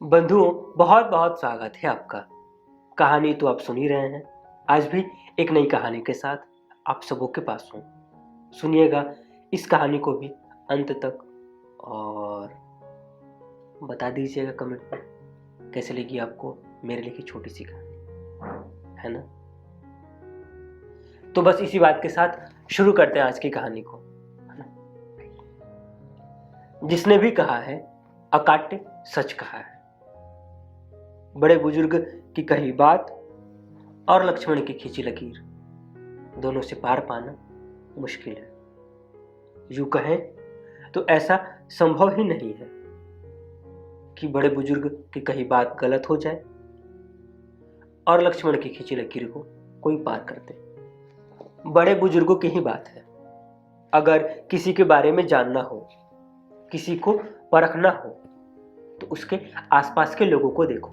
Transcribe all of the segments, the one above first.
बंधुओं, बहुत बहुत स्वागत है आपका। कहानी तो आप सुन ही रहे हैं। आज भी एक नई कहानी के साथ आप सबों के पास हूँ। सुनिएगा इस कहानी को भी अंत तक और बता दीजिएगा कमेंट में कैसे लगी आपको मेरे लिखी छोटी सी कहानी, है ना। तो बस इसी बात के साथ शुरू करते हैं आज की कहानी को, है ना। जिसने भी कहा है अकाट्य सच कहा है। बड़े बुजुर्ग की कही बात और लक्ष्मण की खींची लकीर, दोनों से पार पाना मुश्किल है। यूं कहें तो ऐसा संभव ही नहीं है कि बड़े बुजुर्ग की कही बात गलत हो जाए और लक्ष्मण की खींची लकीर को कोई पार कर दे। बड़े बुजुर्गों की ही बात है। अगर किसी के बारे में जानना हो, किसी को परखना हो, तो उसके आसपास के लोगों को देखो,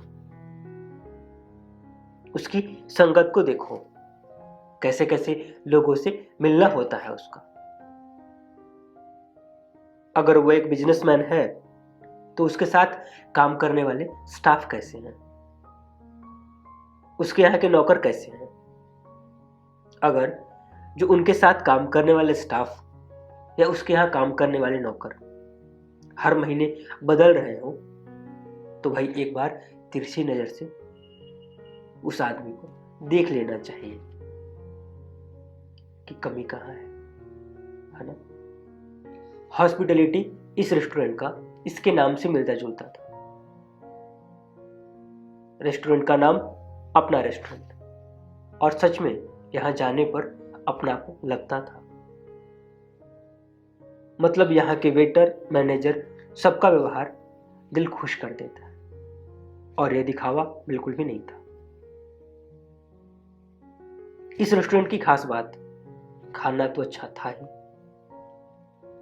उसकी संगत को देखो, कैसे कैसे लोगों से मिलना होता है उसका। अगर वो एक बिजनेसमैन है तो उसके साथ काम करने वाले स्टाफ कैसे हैं, उसके यहाँ के नौकर कैसे हैं। अगर जो उनके साथ काम करने वाले स्टाफ या उसके यहाँ काम करने वाले नौकर हर महीने बदल रहे हो, तो भाई एक बार तिरछी नजर से उस आदमी को देख लेना चाहिए कि कमी कहाँ है ना। हॉस्पिटैलिटी इस रेस्टोरेंट का इसके नाम से मिलता जुलता था। रेस्टोरेंट का नाम अपना रेस्टोरेंट, और सच में यहां जाने पर अपना को लगता था। मतलब यहाँ के वेटर, मैनेजर, सबका व्यवहार दिल खुश कर देता है, और यह दिखावा बिल्कुल भी नहीं था। इस रेस्टोरेंट की खास बात, खाना तो अच्छा था ही,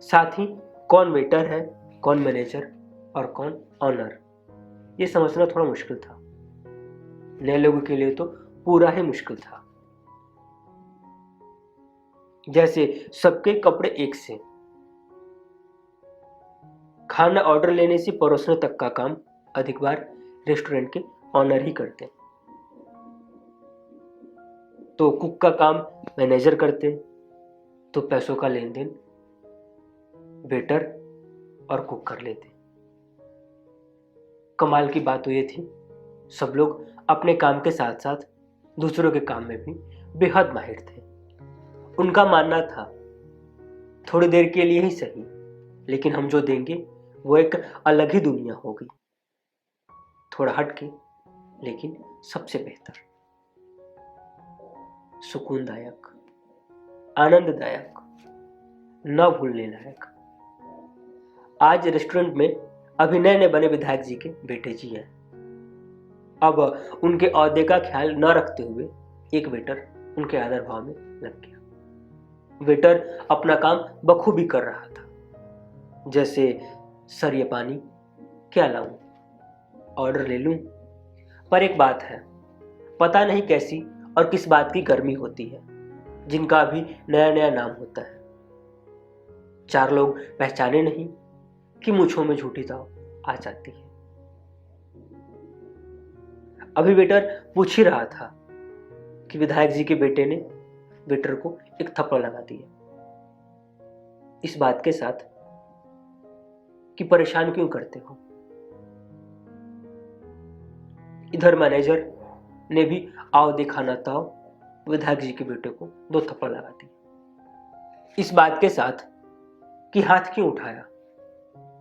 साथ ही कौन वेटर है, कौन मैनेजर और कौन ऑनर, ये समझना थोड़ा मुश्किल था। नए लोगों के लिए तो पूरा ही मुश्किल था। जैसे सबके कपड़े एक से, खाना ऑर्डर लेने से परोसने तक का काम अधिक बार रेस्टोरेंट के ऑनर ही करते, तो कुक का काम मैनेजर करते, तो पैसों का लेन देन वेटर और कुक कर लेते। कमाल की बात तो ये थी, सब लोग अपने काम के साथ साथ दूसरों के काम में भी बेहद माहिर थे। उनका मानना था थोड़ी देर के लिए ही सही, लेकिन हम जो देंगे वो एक अलग ही दुनिया होगी, थोड़ा हटके लेकिन सबसे बेहतर, सुकूनदायक, आनंददायक, न भूलने लायक। आज रेस्टोरेंट में अभी नए नए बने विधायक जी के बेटे जी हैं। अब उनके ओहदे का ख्याल न रखते हुए एक वेटर उनके आदर भाव में लग गया। वेटर अपना काम बखूबी कर रहा था, जैसे सर ये पानी क्या लाऊं, ऑर्डर ले लूं। पर एक बात है, पता नहीं कैसी और किस बात की गर्मी होती है, जिनका अभी नया नया नाम होता है। चार लोग पहचाने नहीं कि मूंछों में झूठी ताव आ जाती है। अभी वेटर पूछ ही रहा था कि विधायक जी के बेटे ने वेटर को एक थप्पड़ लगा दिया, इस बात के साथ कि परेशान क्यों करते हो। इधर मैनेजर ने भी आओ देखा ना ताओ विधायक जी के बेटे को 2 थप्पड़ लगा दी, इस बात के साथ कि हाथ क्यों उठाया।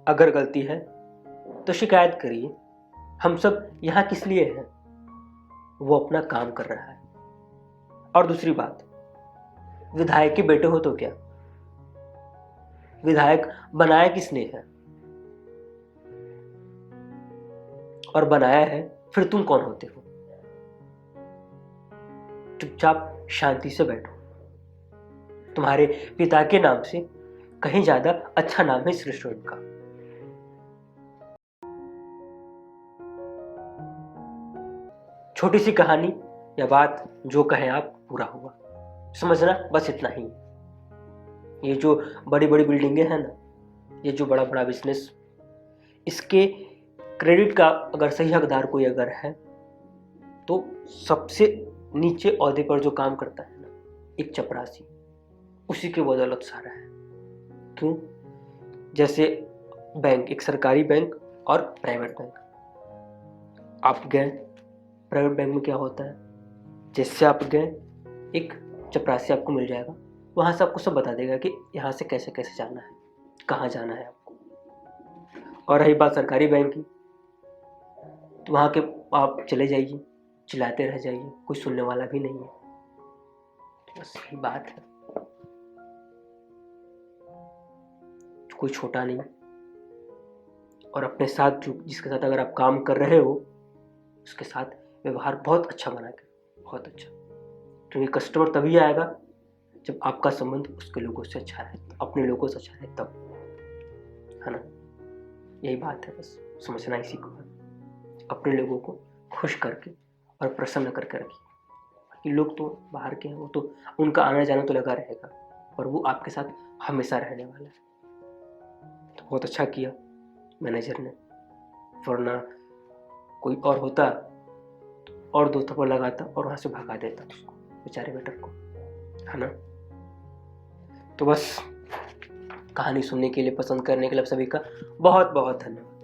अगर गलती है तो शिकायत करिए, हम सब यहां किस लिए हैं। वो अपना काम कर रहा है। और दूसरी बात, विधायक के बेटे हो तो क्या, विधायक बनाया किसने है, और बनाया है फिर तुम कौन होते हो। चुपचाप शांति से बैठो, तुम्हारे पिता के नाम से कहीं ज्यादा अच्छा नाम है इस रेस्टोरेंट का। छोटी सी कहानी या बात जो कहें आप, पूरा हुआ। समझना बस इतना ही। ये जो बड़ी बड़ी बिल्डिंगें हैं ना, ये जो बड़ा बड़ा बिजनेस, इसके क्रेडिट का अगर सही हकदार कोई अगर है तो सबसे नीचे ओहदे पर जो काम करता है ना, एक चपरासी, उसी के बदौलत सारा है। क्यों? जैसे बैंक, एक सरकारी बैंक और प्राइवेट बैंक। आप गए प्राइवेट बैंक में, क्या होता है, जैसे आप गए एक चपरासी आपको मिल जाएगा, वहाँ से आपको सब बता देगा कि यहाँ से कैसे कैसे जाना है, कहाँ जाना है आपको। और रही बात सरकारी बैंक की, तो वहाँ के आप चले जाइए, चिल्लाते रह जाइए, कोई सुनने वाला भी नहीं है। बस यही बात है, कोई छोटा नहीं। और अपने साथ जो जिसके साथ अगर आप काम कर रहे हो, उसके साथ व्यवहार बहुत अच्छा बना के, बहुत अच्छा। क्योंकि कस्टमर तभी आएगा जब आपका संबंध उसके लोगों से अच्छा रहे, अपने लोगों से अच्छा रहे तब, है ना। यही बात है, बस समझना इसी को है। अपने लोगों को खुश करके और प्रसन्न करके रखिए। बाकी लोग तो बाहर के हैं, वो तो उनका आना जाना तो लगा रहेगा, और वो आपके साथ हमेशा रहने वाला है। तो बहुत अच्छा किया मैनेजर ने, वरना कोई और होता तो और 2 थप्पड़ लगाता और वहाँ से भगा देता उसको, बेचारे वेटर को, है ना। तो बस कहानी सुनने के लिए, पसंद करने के लिए आप सभी का बहुत बहुत धन्यवाद।